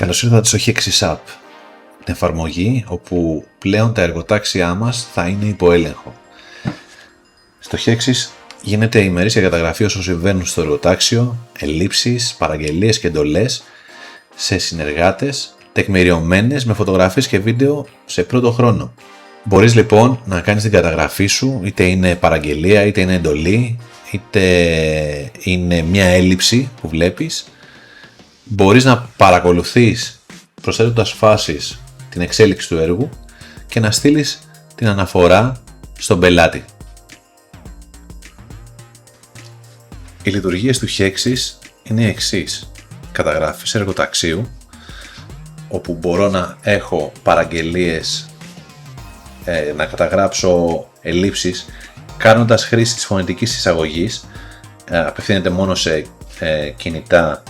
Καλώς ήρθατε στο Hexis App, την εφαρμογή όπου πλέον τα εργοτάξια μας θα είναι υπό έλεγχο. Στο Hexis γίνεται ημερήσια καταγραφή όσων συμβαίνουν στο εργοτάξιο, ελλείψεις, παραγγελίες και εντολές σε συνεργάτες, τεκμηριωμένες με φωτογραφίες και βίντεο σε πρώτο χρόνο. Μπορείς λοιπόν να κάνεις την καταγραφή σου, είτε είναι παραγγελία, είτε είναι εντολή, είτε είναι μια έλλειψη που βλέπεις. Μπορείς να παρακολουθείς προσθέτοντας φάσεις την εξέλιξη του έργου και να στείλεις την αναφορά στον πελάτη. Οι λειτουργίες του Hexis είναι οι εξής: καταγράφεις εργοταξίου, όπου μπορώ να έχω παραγγελίες, να καταγράψω ελλείψεις κάνοντας χρήση της φωνητικής εισαγωγής. Απευθύνεται μόνο σε κινητά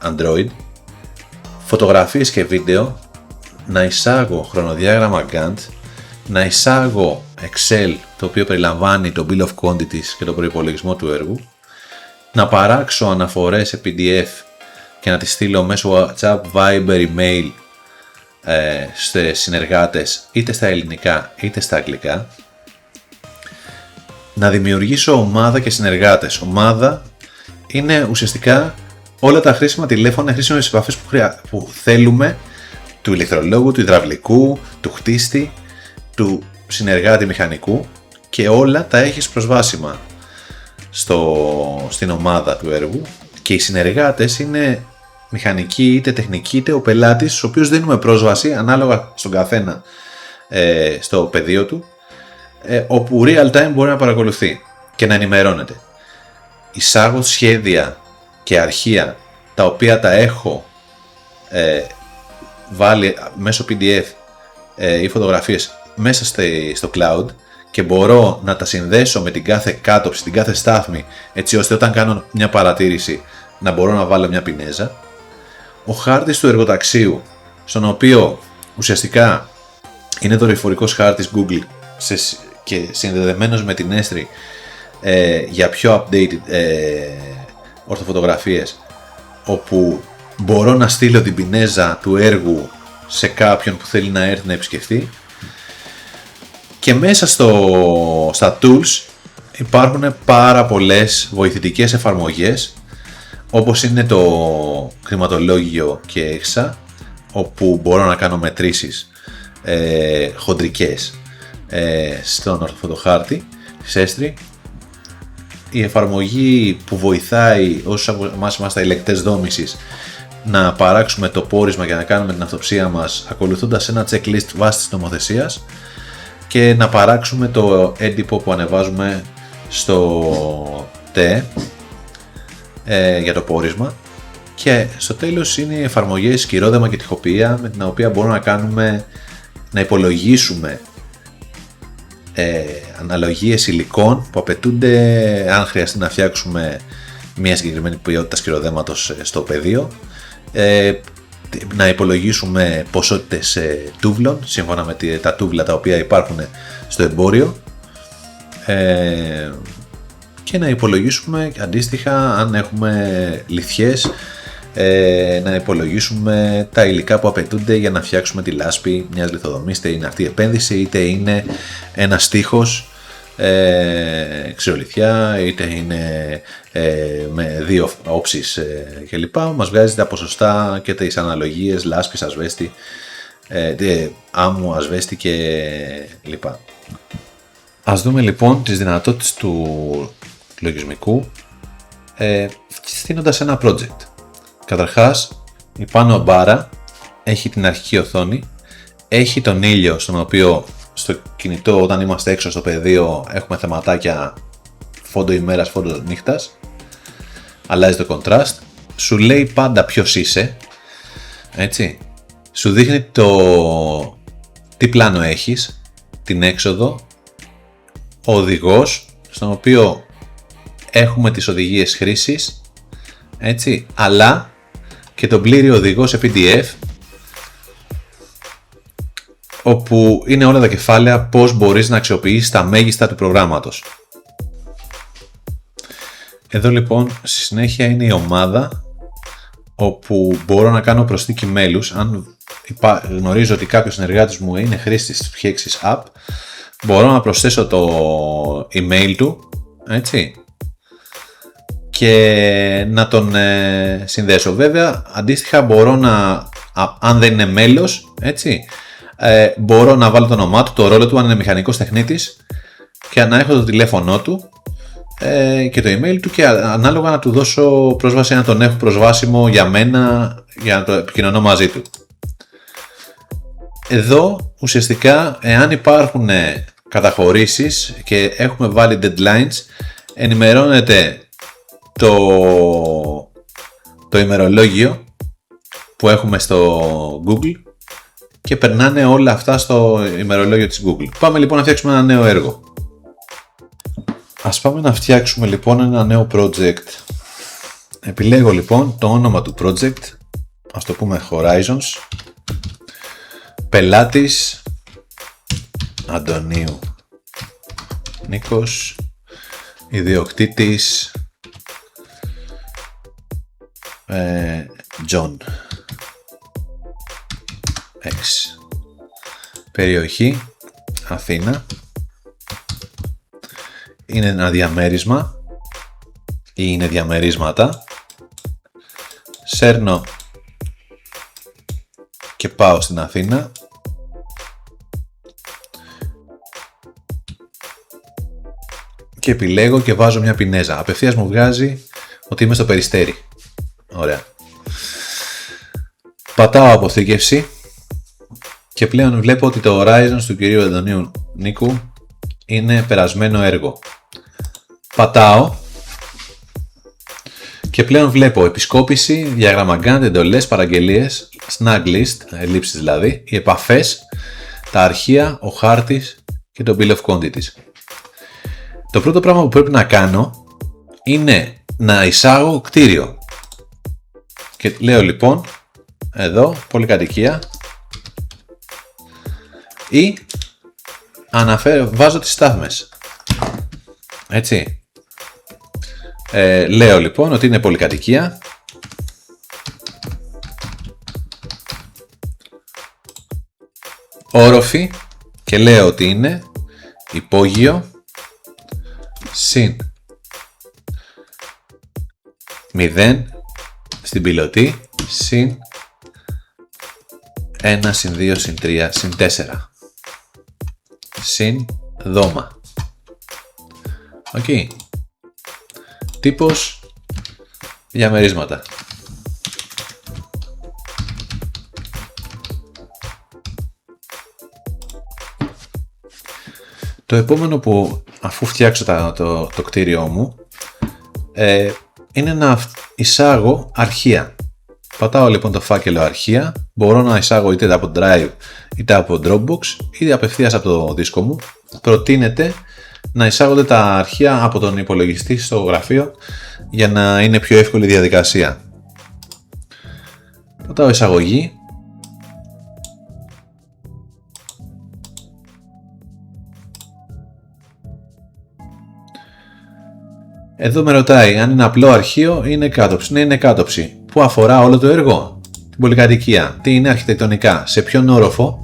Android. Φωτογραφίες και βίντεο, να εισάγω χρονοδιάγραμμα Gantt, να εισάγω Excel το οποίο περιλαμβάνει το Bill of Quantities και τον προϋπολογισμό του έργου, να παράξω αναφορές σε PDF και να τις στείλω μέσω WhatsApp, Viber, email σε συνεργάτες είτε στα ελληνικά είτε στα αγγλικά, να δημιουργήσω ομάδα και συνεργάτες. Ομάδα είναι ουσιαστικά όλα τα χρήσιμα τηλέφωνα, χρήσιμες επαφές που θέλουμε, του ηλεκτρολόγου, του υδραυλικού, του χτίστη, του συνεργάτη μηχανικού, και όλα τα έχεις προσβάσιμα στην ομάδα του έργου. Και οι συνεργάτες είναι μηχανικοί, είτε τεχνικοί, είτε ο πελάτης, στους οποίους δίνουμε πρόσβαση ανάλογα στον καθένα στο πεδίο του, όπου real time μπορεί να παρακολουθεί και να ενημερώνεται. Εισάγω σχέδια και αρχεία τα οποία τα έχω βάλει μέσω PDF ή φωτογραφίες μέσα στο cloud και μπορώ να τα συνδέσω με την κάθε κάτωψη, την κάθε στάθμη, έτσι ώστε όταν κάνω μια παρατήρηση να μπορώ να βάλω μια πινέζα. Ο χάρτης του εργοταξίου, στον οποίο ουσιαστικά είναι δορυφορικός χάρτης Google και συνδεδεμένος με την Esri για πιο updated ορθοφωτογραφίες, όπου μπορώ να στείλω την πινέζα του έργου σε κάποιον που θέλει να έρθει να επισκεφτεί. Και μέσα στα tools υπάρχουν πάρα πολλές βοηθητικές εφαρμογές, όπως είναι το χρηματολόγιο και έξα, όπου μπορώ να κάνω μετρήσεις χοντρικές στον ορθοφωτοχάρτη της Esri. Η εφαρμογή που βοηθάει όσους από εμάς είμαστε ελεγκτές δόμησης να παράξουμε το πόρισμα και να κάνουμε την αυτοψία μας ακολουθώντας ένα checklist βάσης της νομοθεσίας, και να παράξουμε το έντυπο που ανεβάζουμε στο ΤΕ για το πόρισμα. Και στο τέλος είναι οι εφαρμογές σκυρόδεμα και τοιχοποιία, με την οποία μπορούμε να υπολογίσουμε αναλογίες υλικών που απαιτούνται αν χρειαστεί να φτιάξουμε μια συγκεκριμένη ποιότητα σκυροδέματος στο πεδίο, να υπολογίσουμε ποσότητες τούβλων σύμφωνα με τα τούβλα τα οποία υπάρχουν στο εμπόριο, και να υπολογίσουμε αντίστοιχα αν έχουμε λιθιές, να υπολογίσουμε τα υλικά που απαιτούνται για να φτιάξουμε τη λάσπη μιας λιθοδομής, είτε είναι αυτή η επένδυση, είτε είναι ένα στίχος ξηρολιθιά, είτε είναι με δύο όψεις κλπ. Μας βγάζει τα ποσοστά και τις αναλογίες λάσπης, ασβέστη, άμμου, ασβέστη και λοιπά. Ας δούμε λοιπόν τις δυνατότητες του λογισμικού στείνοντας ένα project. Καταρχάς, η πάνω μπάρα έχει την αρχική οθόνη, έχει τον ήλιο, στον οποίο στο κινητό όταν είμαστε έξω στο πεδίο έχουμε θεματάκια φόντο ημέρας, φόντο νύχτας, αλλάζει το contrast, σου λέει πάντα ποιος είσαι, έτσι, σου δείχνει τι πλάνο έχεις, την έξοδο, ο οδηγός, στον οποίο έχουμε τις οδηγίες χρήσης, έτσι, αλλά και τον πλήρη οδηγό σε PDF, όπου είναι όλα τα κεφάλαια πώς μπορείς να αξιοποιήσεις τα μέγιστα του προγράμματος. Εδώ λοιπόν στη συνέχεια είναι η ομάδα όπου μπορώ να κάνω προσθήκη μέλους. Αν γνωρίζω ότι κάποιος συνεργάτης μου είναι χρήστης της φτιάξης app, μπορώ να προσθέσω το email του, έτσι, και να τον συνδέσω. Βέβαια, αντίστοιχα μπορώ να, αν δεν είναι μέλος, έτσι, μπορώ να βάλω το όνομά του, το ρόλο του, αν είναι μηχανικός τεχνίτης, και να έχω το τηλέφωνο του και το email του, και ανάλογα να του δώσω πρόσβαση, να τον έχω προσβάσιμο για μένα, για να το επικοινωνώ μαζί του. Εδώ ουσιαστικά, εάν υπάρχουν καταχωρήσεις και έχουμε βάλει deadlines, ενημερώνεται το ημερολόγιο που έχουμε στο Google και περνάνε όλα αυτά στο ημερολόγιο της Google. Πάμε λοιπόν να φτιάξουμε ένα νέο έργο. Ας πάμε να φτιάξουμε λοιπόν ένα νέο project. Επιλέγω λοιπόν το όνομα του project, ας το πούμε Horizons, πελάτης Αντωνίου Νίκος, ιδιοκτήτης John X, περιοχή Αθήνα, είναι ένα διαμέρισμα ή είναι διαμερίσματα, σέρνω και πάω στην Αθήνα, και επιλέγω και βάζω μια πινέζα. Απευθείας μου βγάζει ότι είμαι στο Περιστέρι. Ωραία. Πατάω αποθήκευση και πλέον βλέπω ότι το Horizons του κυρίου Αντωνίου Νίκου είναι περασμένο έργο. Πατάω και πλέον βλέπω επισκόπηση, διάγραμμα Gantt, εντολές, παραγγελίες, snag list, ελλείψεις δηλαδή, οι επαφές, τα αρχεία, ο χάρτης και το bill of quantities. Το πρώτο πράγμα που πρέπει να κάνω είναι να εισάγω κτίριο. Και λέω λοιπόν, εδώ, πολυκατοικία, ή βάζω τις στάθμες. Έτσι. Λέω λοιπόν ότι είναι πολυκατοικία. Όροφη, και λέω ότι είναι υπόγειο συν 0 στην πιλωτή συν 1 συν 2 συν 3 συν 4 συν δώμα. Οκ. Τύπος διαμερίσματα. Το επόμενο που, αφού φτιάξω το κτίριό μου, είναι να εισάγω αρχεία. Πατάω λοιπόν το φάκελο αρχεία. Μπορώ να εισάγω είτε από Drive είτε από Dropbox είτε απευθείας από το δίσκο μου. Προτείνεται να εισάγονται τα αρχεία από τον υπολογιστή στο γραφείο για να είναι πιο εύκολη η διαδικασία. Πατάω εισαγωγή. Εδώ με ρωτάει αν είναι απλό αρχείο ή είναι κάτωψη. Ναι, είναι κάτωψη. Που αφορά όλο το έργο. Την πολυκατοικία. Τι είναι αρχιτεκτονικά. Σε ποιον όροφο.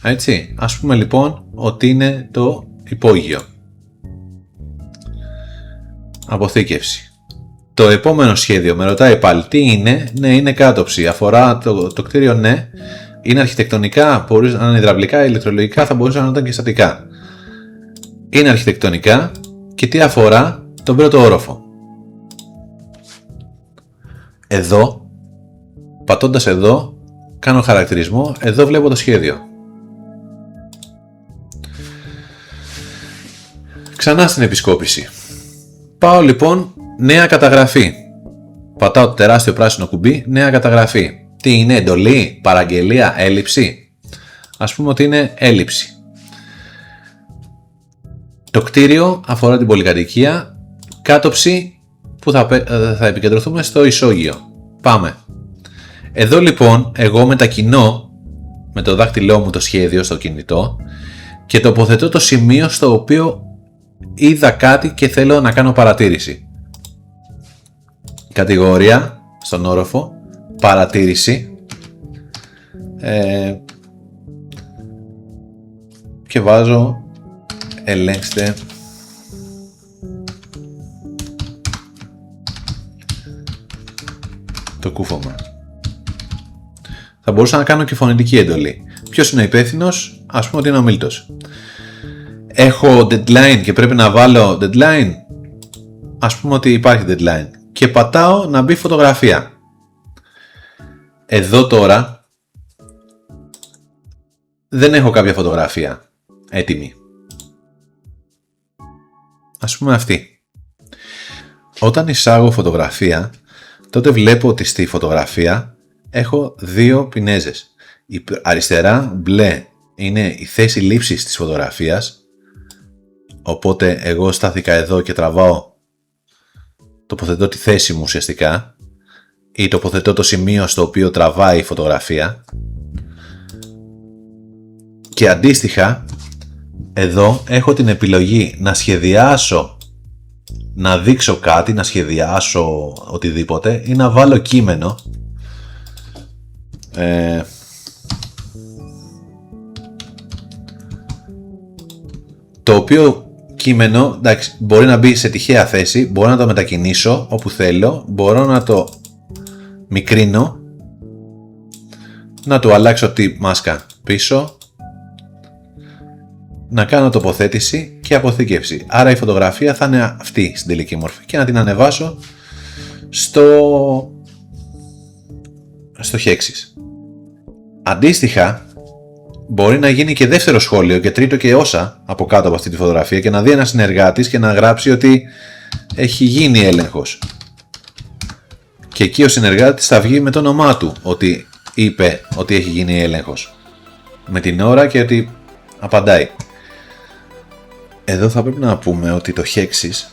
Έτσι. Ας πούμε λοιπόν ότι είναι το υπόγειο. Αποθήκευση. Το επόμενο σχέδιο με ρωτάει πάλι τι είναι. Ναι, είναι κάτωψη. Αφορά το κτίριο, ναι. Είναι αρχιτεκτονικά. Μπορεί να είναι υδραυλικά, ηλεκτρολογικά, θα μπορούσε να ήταν και στατικά. Είναι αρχιτεκτονικά. Και τι αφορά τον πρώτο όροφο. Εδώ, πατώντας εδώ, κάνω χαρακτηρισμό, εδώ βλέπω το σχέδιο. Ξανά στην επισκόπηση. Πάω λοιπόν νέα καταγραφή. Πατάω το τεράστιο πράσινο κουμπί, νέα καταγραφή. Τι είναι, εντολή, παραγγελία, έλλειψη. Ας πούμε ότι είναι έλλειψη. Το κτίριο αφορά την πολυκατοικία, κάτωψη που θα επικεντρωθούμε στο ισόγειο. Πάμε. Εδώ λοιπόν εγώ μετακινώ με το δάχτυλό μου το σχέδιο στο κινητό και τοποθετώ το σημείο στο οποίο είδα κάτι και θέλω να κάνω παρατήρηση. Κατηγορία, στον όροφο, παρατήρηση, και βάζω ελέγξτε το κούφωμα. Θα μπορούσα να κάνω και φωνητική εντολή. Ποιος είναι ο υπεύθυνος? Ας πούμε ότι είναι ο Μίλτος. Έχω deadline και πρέπει να βάλω deadline. Ας πούμε ότι υπάρχει deadline και πατάω να μπει φωτογραφία. Εδώ τώρα δεν έχω κάποια φωτογραφία έτοιμη. Ας πούμε αυτή. Όταν εισάγω φωτογραφία, τότε βλέπω ότι στη φωτογραφία έχω δύο πινέζες. Η αριστερά μπλε είναι η θέση λήψης της φωτογραφίας, οπότε εγώ στάθηκα εδώ και τραβάω, τοποθετώ τη θέση μου ουσιαστικά, ή τοποθετώ το σημείο στο οποίο τραβάει η φωτογραφία, και αντίστοιχα εδώ έχω την επιλογή να σχεδιάσω, να δείξω κάτι, να σχεδιάσω οτιδήποτε ή να βάλω κείμενο. Το οποίο κείμενο, εντάξει, μπορεί να μπει σε τυχαία θέση, μπορώ να το μετακινήσω όπου θέλω, μπορώ να το μικρύνω, να του αλλάξω τη μάσκα πίσω, να κάνω τοποθέτηση και αποθήκευση. Άρα η φωτογραφία θα είναι αυτή στην τελική μορφή και να την ανεβάσω στο Hexis. Αντίστοιχα, μπορεί να γίνει και δεύτερο σχόλιο και τρίτο και όσα από κάτω από αυτή τη φωτογραφία και να δει ένα συνεργάτης και να γράψει ότι έχει γίνει έλεγχος. Και εκεί ο συνεργάτης θα βγει με το όνομά του ότι είπε ότι έχει γίνει έλεγχος. Με την ώρα και ότι απαντάει. Εδώ θα πρέπει να πούμε ότι το Hexis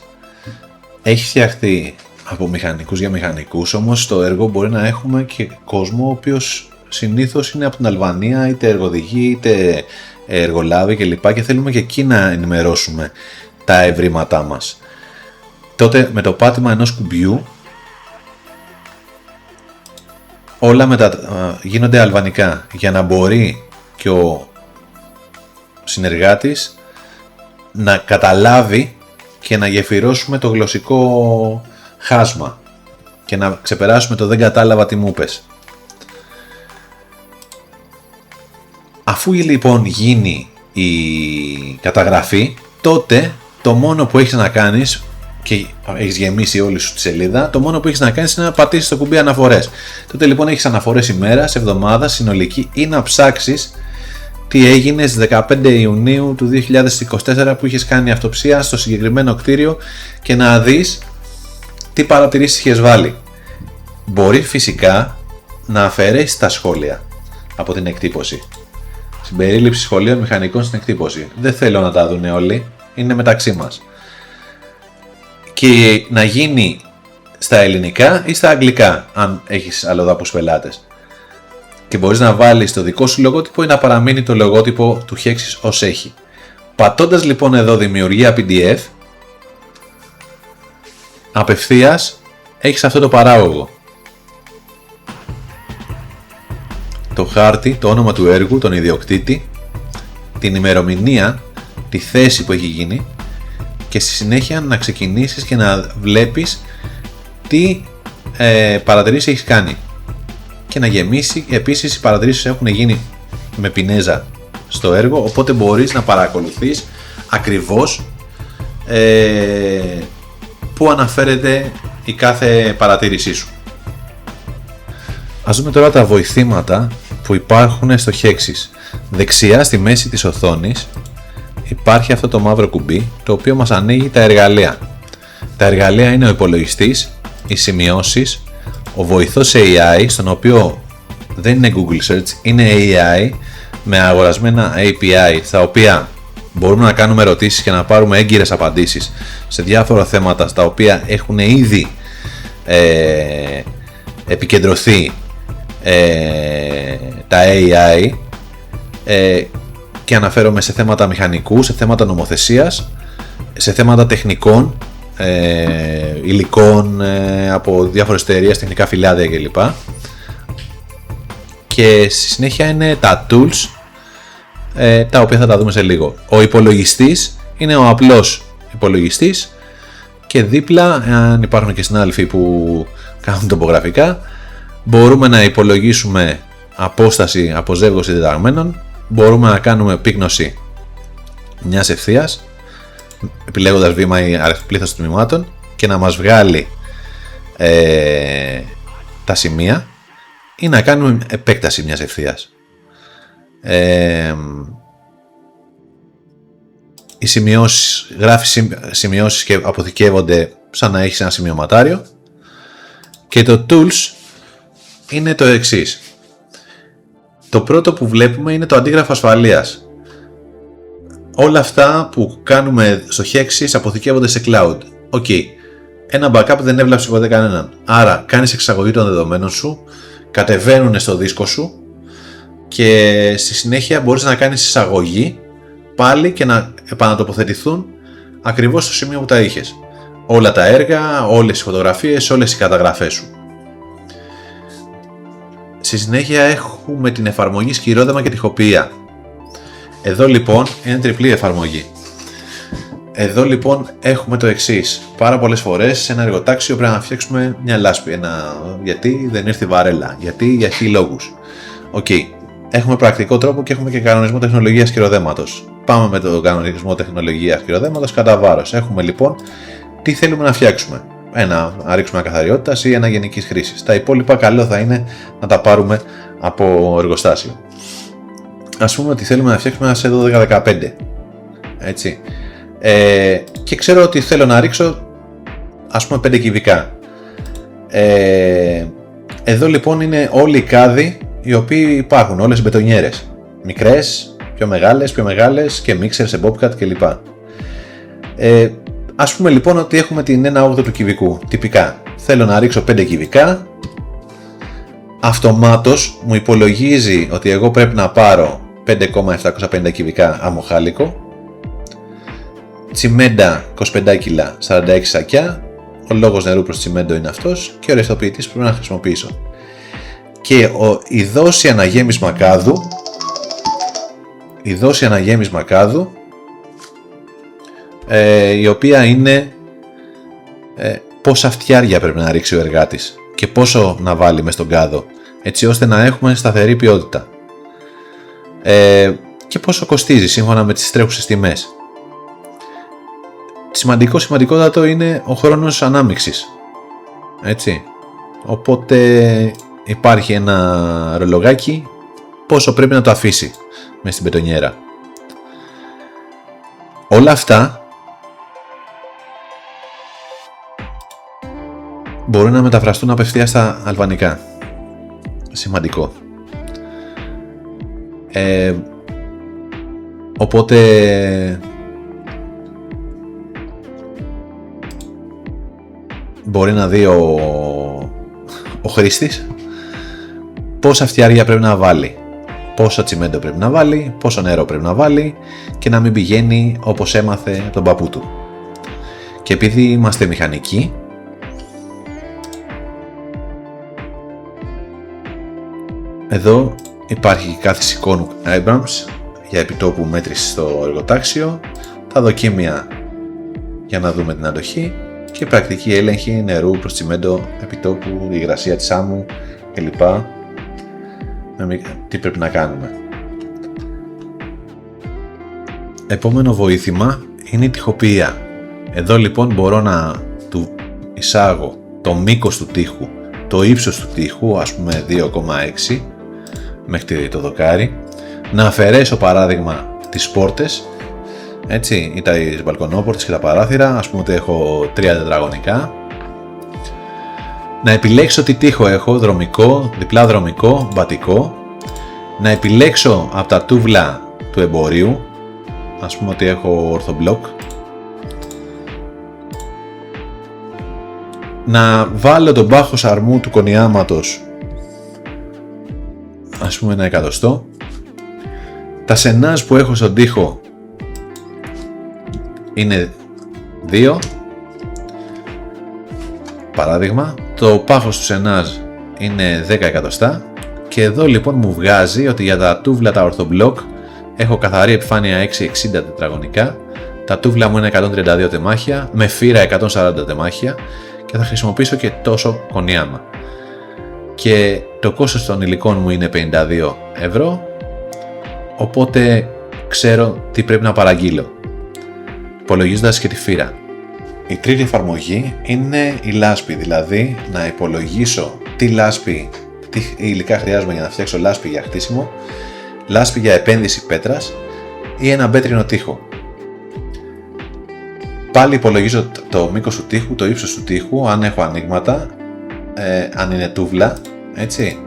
έχει φτιαχτεί από μηχανικούς για μηχανικούς, όμως στο έργο μπορεί να έχουμε και κόσμο ο οποίος συνήθως είναι από την Αλβανία, είτε εργοδηγοί είτε εργολάβοι κλπ. Και θέλουμε και εκεί να ενημερώσουμε τα ευρήματά μας. Τότε με το πάτημα ενός κουμπιού όλα γίνονται αλβανικά για να μπορεί και ο συνεργάτης να καταλάβει και να γεφυρώσουμε το γλωσσικό χάσμα και να ξεπεράσουμε το δεν κατάλαβα τι μου πες. Αφού λοιπόν γίνει η καταγραφή, τότε το μόνο που έχεις να κάνεις, και έχεις γεμίσει όλη σου τη σελίδα, το μόνο που έχεις να κάνεις είναι να πατήσεις το κουμπί αναφορές. Τότε λοιπόν έχεις αναφορές ημέρας, εβδομάδας, συνολική, ή να ψάξεις τι έγινε στις 15 Ιουνίου του 2024 που είχες κάνει αυτοψία στο συγκεκριμένο κτίριο και να δεις τι παρατηρήσεις είχες βάλει. Μπορεί φυσικά να αφαιρέσεις τα σχόλια από την εκτύπωση. Συμπερίληψη σχολείων μηχανικών στην εκτύπωση. Δεν θέλω να τα δουν όλοι, είναι μεταξύ μας. Και να γίνει στα ελληνικά ή στα αγγλικά, αν έχεις αλλοδάπους πελάτες. Και μπορείς να βάλεις το δικό σου λογότυπο ή να παραμείνει το λογότυπο του Hexis ως έχει. Πατώντας λοιπόν εδώ δημιουργία PDF, απευθείας έχεις αυτό το παράγωγο. Το χάρτη, το όνομα του έργου, τον ιδιοκτήτη, την ημερομηνία, τη θέση που έχει γίνει και στη συνέχεια να ξεκινήσεις και να βλέπεις τι παρατηρήσεις έχεις κάνει και να γεμίσει. Επίσης οι παρατηρήσεις έχουν γίνει με πινέζα στο έργο, οπότε μπορείς να παρακολουθείς ακριβώς που αναφέρεται η κάθε παρατήρησή σου. Ας δούμε τώρα τα βοηθήματα που υπάρχουν στο Hexis. Δεξιά στη μέση της οθόνης υπάρχει αυτό το μαύρο κουμπί, το οποίο μας ανοίγει τα εργαλεία. Τα εργαλεία είναι ο υπολογιστής, οι σημειώσεις, ο βοηθός AI, στον οποίο δεν είναι Google Search, είναι AI με αγορασμένα API, στα οποία μπορούμε να κάνουμε ερωτήσεις και να πάρουμε έγκυρες απαντήσεις σε διάφορα θέματα στα οποία έχουν ήδη επικεντρωθεί τα AI, και αναφέρομαι σε θέματα μηχανικού, σε θέματα νομοθεσίας, σε θέματα τεχνικών, υλικών από διάφορες εταιρείες, τεχνικά φυλάδια κλπ. Και στη συνέχεια είναι τα tools, τα οποία θα τα δούμε σε λίγο. Ο υπολογιστής είναι ο απλός υπολογιστής και δίπλα, αν υπάρχουν και συνάδελφοι που κάνουν τοπογραφικά, μπορούμε να υπολογίσουμε απόσταση από ζεύγωση διδαγμένων, μπορούμε να κάνουμε επίγνωση μιας ευθείας επιλέγοντας βήμα ή πλήθος τμήματων και να μας βγάλει τα σημεία, ή να κάνουμε επέκταση μιας ευθείας. Οι σημειώσεις, γράφει σημειώσεις και αποθηκεύονται σαν να έχεις ένα σημειωματάριο. Και το tools είναι το εξής. Το πρώτο που βλέπουμε είναι το αντίγραφο ασφαλείας. Όλα αυτά που κάνουμε στο Hexis αποθηκεύονται σε cloud. Οκ. Ένα backup δεν έβλαψε ποτέ κανέναν. Άρα κάνεις εξαγωγή των δεδομένων σου, κατεβαίνουν στο δίσκο σου και στη συνέχεια μπορείς να κάνεις εισαγωγή πάλι και να επανατοποθετηθούν ακριβώς στο σημείο που τα είχες. Όλα τα έργα, όλες οι φωτογραφίες, όλες οι καταγραφές σου. Στη συνέχεια έχουμε την εφαρμογή σκυρόδεμα και τοιχοποιία. Εδώ λοιπόν είναι τριπλή εφαρμογή. Εδώ λοιπόν έχουμε το εξής. Πάρα πολλές φορές σε ένα εργοτάξιο πρέπει να φτιάξουμε μια λάσπη. Γιατί δεν ήρθε η βαρέλα, γιατί για χι λόγους. Οκ. Έχουμε πρακτικό τρόπο και έχουμε και κανονισμό τεχνολογίας σκυροδέματος. Πάμε με το κανονισμό τεχνολογίας σκυροδέματος κατά βάρος. Έχουμε λοιπόν τι θέλουμε να φτιάξουμε. Να ρίξουμε ένα καθαριότητας ή ένα γενικής χρήσης. Τα υπόλοιπα καλό θα είναι να τα πάρουμε από εργοστάσιο. Ας πούμε ότι θέλουμε να φτιάξουμε ένα C1215. Έτσι. Και ξέρω ότι θέλω να ρίξω ας πούμε 5 κυβικά. Εδώ λοιπόν είναι όλοι οι κάδοι οι οποίοι υπάρχουν, όλες οι μπετονιέρες. Μικρές, πιο μεγάλες και μίξερ σε bobcat κλπ. Ας πούμε λοιπόν ότι έχουμε την 1/8 του κυβικού, τυπικά. Θέλω να ρίξω 5 κυβικά. Αυτομάτως μου υπολογίζει ότι εγώ πρέπει να πάρω 5,750 κυβικά αμμοχάλικο, τσιμέντα 25 κιλά, 46 σακιά, ο λόγος νερού προς τσιμέντο είναι αυτός και ο ρευστοποιητής πρέπει να χρησιμοποιήσω. Και η δόση αναγέμισμα κάδου, η οποία είναι πόσα φτιάρια πρέπει να ρίξει ο εργάτης και πόσο να βάλει μες στον κάδο, έτσι ώστε να έχουμε σταθερή ποιότητα. Και πόσο κοστίζει σύμφωνα με τις τρέχουσες τιμές. Σημαντικότατο είναι ο χρόνος ανάμειξης, έτσι. Οπότε υπάρχει ένα ρολογάκι πόσο πρέπει να το αφήσει μες στην μπετονιέρα. Όλα αυτά μπορούν να μεταφραστούν απευθείας στα αλβανικά. Σημαντικό. Οπότε μπορεί να δει ο χρήστης πόσα φτιάρια πρέπει να βάλει, πόσο τσιμέντο πρέπει να βάλει, πόσο νερό πρέπει να βάλει και να μην πηγαίνει όπως έμαθε από τον παππού του. Και επειδή είμαστε μηχανικοί, εδώ υπάρχει κάθηση εικόνου Abrams για επιτόπου μέτρηση στο εργοτάξιο, τα δοκίμια για να δούμε την αντοχή και πρακτική έλεγχη νερού προς τσιμέντο επιτόπου, η υγρασία της άμμου κλπ. Τι πρέπει να κάνουμε. Επόμενο βοήθημα είναι η τοιχοποιία. Εδώ λοιπόν μπορώ να του εισάγω το μήκος του τοίχου, το ύψος του τοίχου, ας πούμε 2,6 μέχρι το δοκάρι, να αφαιρέσω παράδειγμα τις πόρτες, έτσι, ή τις μπαλκονόπορτες και τα παράθυρα, ας πούμε ότι έχω 3 τετραγωνικά, να επιλέξω τι τοίχο έχω, δρομικό, διπλά δρομικό, μπατικό, να επιλέξω από τα τούβλα του εμπορίου, ας πούμε ότι έχω ορθομπλοκ, να βάλω τον πάχος αρμού του κονιάματος, ας πούμε 1 εκατοστό, τα σενάζ που έχω στον τοίχο είναι 2, παράδειγμα, το πάχος του Σενάζ είναι 10 εκατοστά και εδώ λοιπόν μου βγάζει ότι για τα τούβλα τα ορθομπλοκ έχω καθαρή επιφάνεια 660 τετραγωνικά, τα τούβλα μου είναι 132 τεμάχια με φύρα 140 τεμάχια και θα χρησιμοποιήσω και τόσο κονιάμα. Και το κόστος των υλικών μου είναι 52 ευρώ, οπότε ξέρω τι πρέπει να παραγγείλω, υπολογίζοντας και τη φύρα. Η τρίτη εφαρμογή είναι η λάσπη, δηλαδή να υπολογίσω τι υλικά χρειάζομαι για να φτιάξω λάσπη για χτίσιμο, λάσπη για επένδυση πέτρας ή ένα πέτρινο τοίχο. Πάλι υπολογίζω το μήκος του τοίχου, το ύψος του τοίχου, αν έχω ανοίγματα, αν είναι τούβλα, έτσι,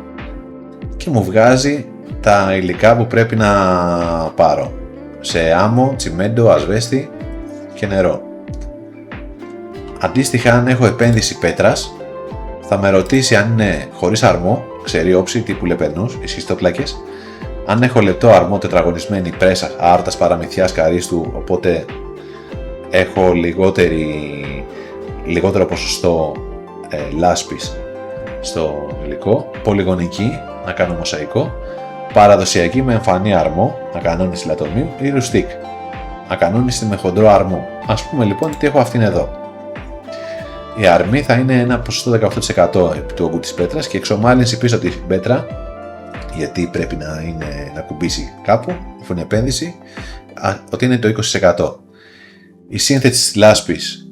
και μου βγάζει τα υλικά που πρέπει να πάρω σε άμμο, τσιμέντο, ασβέστη και νερό. Αντίστοιχα, αν έχω επένδυση πέτρας, θα με ρωτήσει αν είναι χωρίς αρμό, ξερή όψη τύπου λεπενούς, σχιστόπλακες, αν έχω λεπτό αρμό τετραγωνισμένη πρέσα άρτας παραμυθιάς καρίστου, οπότε έχω λιγότερο ποσοστό λάσπης στο υλικό, πολυγωνική, να κάνω μοσαϊκό, παραδοσιακή με εμφανή αρμό, ακανόνιστη λατομείου ή ρουστίκ, ακανόνιστη με χοντρό αρμό. Ας πούμε λοιπόν τι έχω αυτήν εδώ. Η αρμή θα είναι ένα ποσοστό 18% του όγκου της πέτρας και εξομάλυνση πίσω από την πέτρα, γιατί πρέπει να κουμπίσει κάπου, αφού είναι επένδυση, ότι είναι το 20%. Η σύνθεση της λάσπης,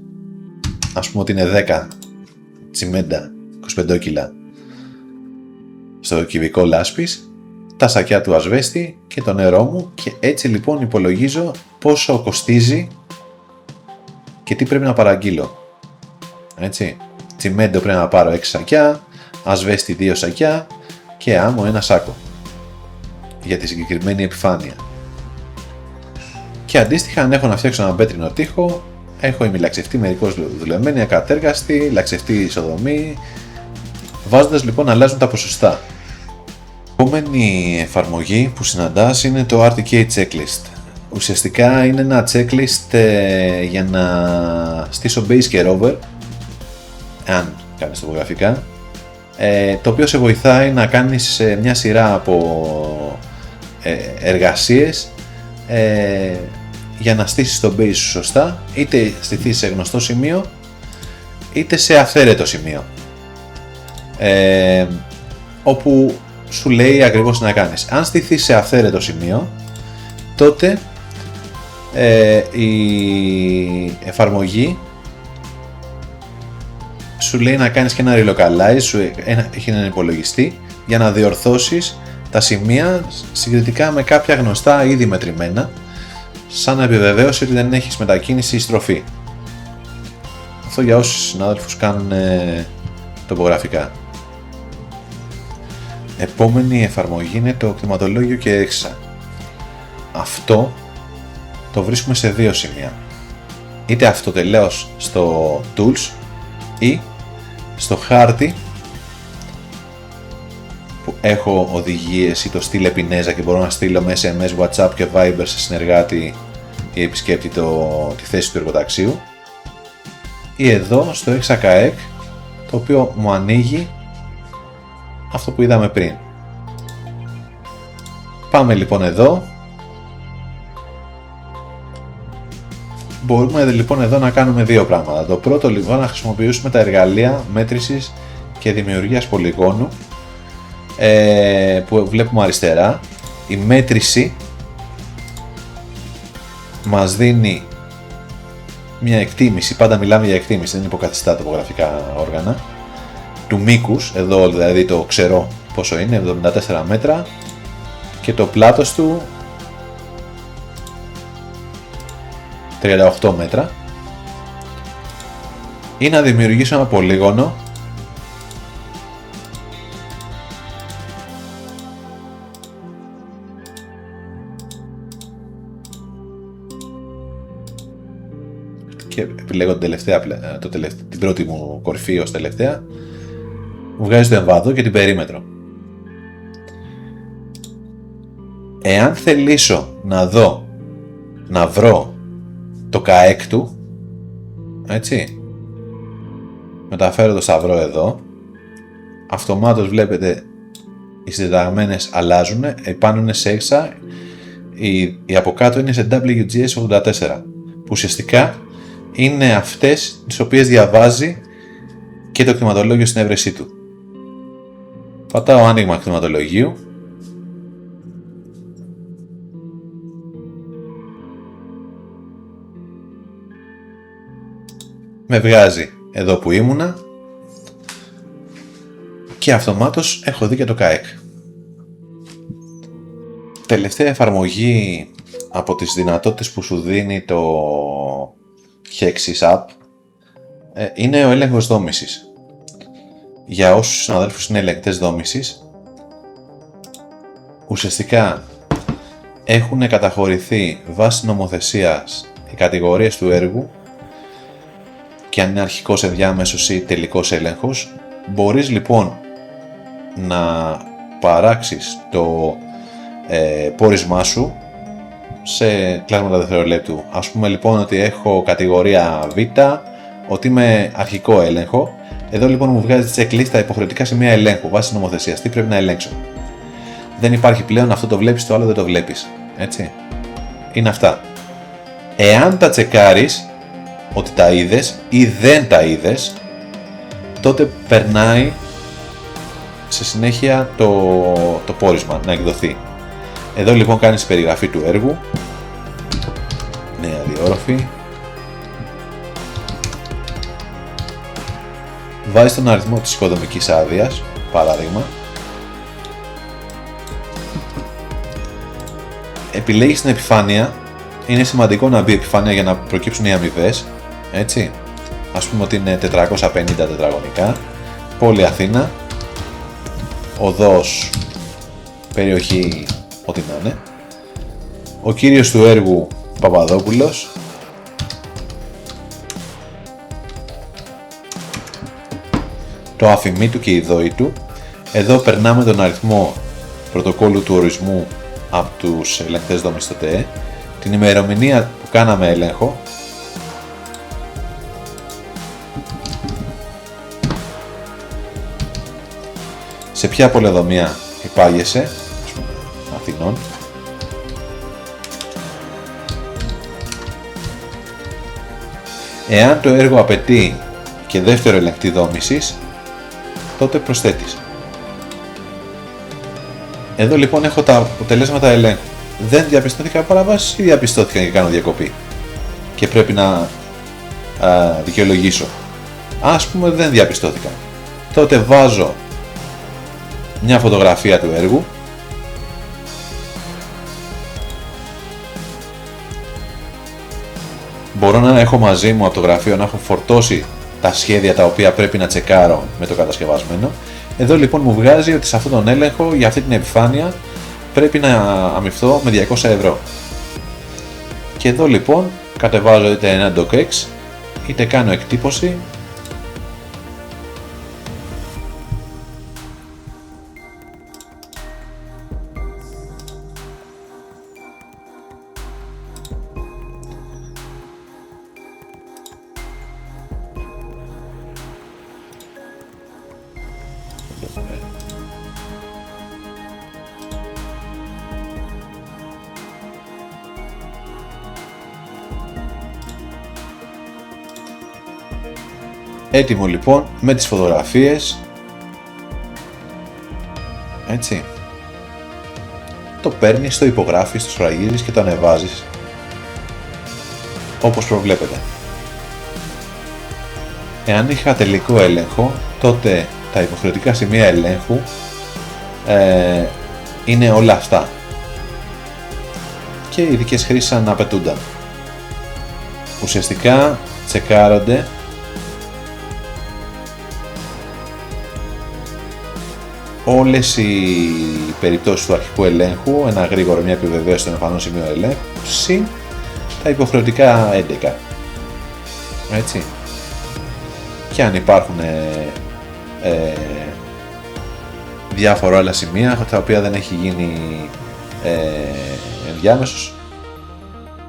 ας πούμε ότι είναι 10 τσιμέντα, 25 κιλά στο κυβικό λάσπης, τα σακιά του ασβέστη και το νερό μου, και έτσι λοιπόν υπολογίζω πόσο κοστίζει και τι πρέπει να παραγγείλω. Έτσι, τσιμέντο πρέπει να πάρω 6 σακιά, ασβέστη 2 σακιά και άμμο 1 σάκο για τη συγκεκριμένη επιφάνεια. Και αντίστοιχα, αν έχω να φτιάξω ένα πέτρινο τοίχο, έχω ημιλαξευτή μερικώς δουλεμένη, ακατέργαστη, λαξευτή ισοδομή. Βάζοντας λοιπόν αλλάζουν τα ποσοστά. Η επόμενη εφαρμογή που συναντάς είναι το RTK Checklist. Ουσιαστικά είναι ένα checklist για να στήσω base και rover, αν κάνεις τοπογραφικά, το οποίο σε βοηθάει να κάνεις μια σειρά από εργασίες για να στήσεις το base σου σωστά, είτε στηθείς σε γνωστό σημείο είτε σε αυθαίρετο σημείο, όπου σου λέει ακριβώς τι να κάνεις. Αν στηθείς σε αυθαίρετο σημείο, τότε η εφαρμογή σου λέει να κάνεις και ένα relocalize, έχει έναν υπολογιστή για να διορθώσεις τα σημεία συγκριτικά με κάποια γνωστά ήδη μετρημένα, σαν να επιβεβαίωση ότι δεν έχεις μετακίνηση ή στροφή. Αυτό για όσους συνάδελφους κάνουν τοπογραφικά. Επόμενη εφαρμογή είναι το κτηματολόγιο και έξα. Αυτό το βρίσκουμε σε δύο σημεία. Είτε αυτοτελώς στο Tools ή στο χάρτη που έχω οδηγίες ή το στυλ Επινέζα και μπορώ να στείλω με SMS, WhatsApp και Viber σε συνεργάτη ή επισκέπτη τη θέση του εργοταξίου, ή εδώ στο Exakaec, το οποίο μου ανοίγει αυτό που είδαμε πριν. Πάμε λοιπόν εδώ. Μπορούμε λοιπόν εδώ να κάνουμε δύο πράγματα. Το πρώτο λοιπόν να χρησιμοποιήσουμε τα εργαλεία μέτρησης και δημιουργίας πολυγώνου που βλέπουμε αριστερά. Η μέτρηση μας δίνει μια εκτίμηση, πάντα μιλάμε για εκτίμηση, δεν υποκαθιστά τοπογραφικά όργανα, του μήκους, εδώ δηλαδή το ξέρω πόσο είναι, 74 μέτρα, και το πλάτος του 38 μέτρα, ή να δημιουργήσω ένα πολύγωνο και επιλέγω την πρώτη μου κορυφή ως τελευταία, μου βγάζει το εμβάδο και την περίμετρο. Εάν θελήσω να βρω το ΚΑΕΚ του, έτσι, μεταφέρω το σταυρό εδώ. Αυτομάτως βλέπετε οι συντεταγμένες αλλάζουν, επάνω είναι σε έξα, οι από κάτω είναι σε WGS84, που ουσιαστικά είναι αυτές τις οποίες διαβάζει και το κτηματολόγιο στην έβρεσή του. Πατάω άνοιγμα κτηματολογίου. Με βγάζει εδώ που ήμουνα και αυτομάτως έχω δει και το ΚΑΕΚ. Τελευταία εφαρμογή από τις δυνατότητες που σου δίνει το Hexis App είναι ο έλεγχος δόμησης. Για όσους συναδέλφους είναι ελεγκτές δόμησης, ουσιαστικά έχουν καταχωρηθεί βάσει νομοθεσίας οι κατηγορίες του έργου και αν είναι αρχικός, ενδιάμεσος ή τελικός έλεγχος. Μπορείς λοιπόν να παράξεις το πόρισμά σου σε κλάσματα δευτερολέπτου. Ας πούμε λοιπόν ότι έχω κατηγορία Β, ότι είμαι αρχικό έλεγχο. Εδώ λοιπόν μου βγάζει checklist τα υποχρεωτικά σημεία ελέγχου βάσει νομοθεσίας. Τι πρέπει να ελέγξω. Δεν υπάρχει πλέον αυτό το βλέπεις, το άλλο δεν το βλέπεις. Έτσι. Είναι αυτά. Εάν τα τσεκάρεις ότι τα είδες ή δεν τα είδες, τότε περνάει σε συνέχεια το πόρισμα να εκδοθεί. Εδώ λοιπόν κάνεις περιγραφή του έργου, νέα διόρροφη, βάζεις τον αριθμό της οικοδομικής άδειας, παράδειγμα, επιλέγεις την επιφάνεια. Είναι σημαντικό να μπει επιφάνεια για να προκύψουν οι αμοιβές, έτσι. Ας πούμε ότι είναι 450 τετραγωνικά, πόλη Αθήνα, οδός, περιοχή, ό,τι να είναι. Ο κύριος του έργου Παπαδόπουλος. Το αφημί του και η δόη του. Εδώ περνάμε τον αριθμό πρωτοκόλλου του ορισμού από τους ελεγκτές δομής στο ΤΕΕ, την ημερομηνία που κάναμε έλεγχο, σε ποια πολεοδομία υπάγεσαι, ας πούμε Αθηνών, εάν το έργο απαιτεί και δεύτερο ελεγκτή δόμησης, τότε προσθέτεις. Εδώ λοιπόν έχω τα αποτελέσματα ελέγχου. Δεν διαπιστώθηκα παραβάσεις ή διαπιστώθηκαν και κάνω διακοπή και πρέπει να δικαιολογήσω. Ας πούμε δεν διαπιστώθηκαν. Τότε βάζω μια φωτογραφία του έργου, μπορώ να έχω μαζί μου από το γραφείο, να έχω φορτώσει τα σχέδια τα οποία πρέπει να τσεκάρω με το κατασκευασμένο. Εδώ λοιπόν μου βγάζει ότι σε αυτόν τον έλεγχο για αυτή την επιφάνεια πρέπει να αμοιφθώ με 200 ευρώ. Και εδώ λοιπόν κατεβάζω είτε ένα docx είτε κάνω εκτύπωση έτοιμο λοιπόν με τις φωτογραφίες, έτσι. Το παίρνεις, το υπογράφεις, το σφραγίζεις και το ανεβάζεις όπως προβλέπετε. Εάν είχα τελικό έλεγχο, τότε τα υποχρεωτικά σημεία ελέγχου είναι όλα αυτά και οι ειδικές χρήσεις αν απαιτούνταν. Ουσιαστικά τσεκάρονται όλες οι περιπτώσεις του αρχικού ελέγχου, ένα γρήγορο, μια επιβεβαίωση στον εμφανών σημείο ελέγχου, συν τα υποχρεωτικά 11. Έτσι. Και αν υπάρχουν διάφορα άλλα σημεία τα οποία δεν έχει γίνει ενδιάμεσος,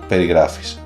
περιγράφεις.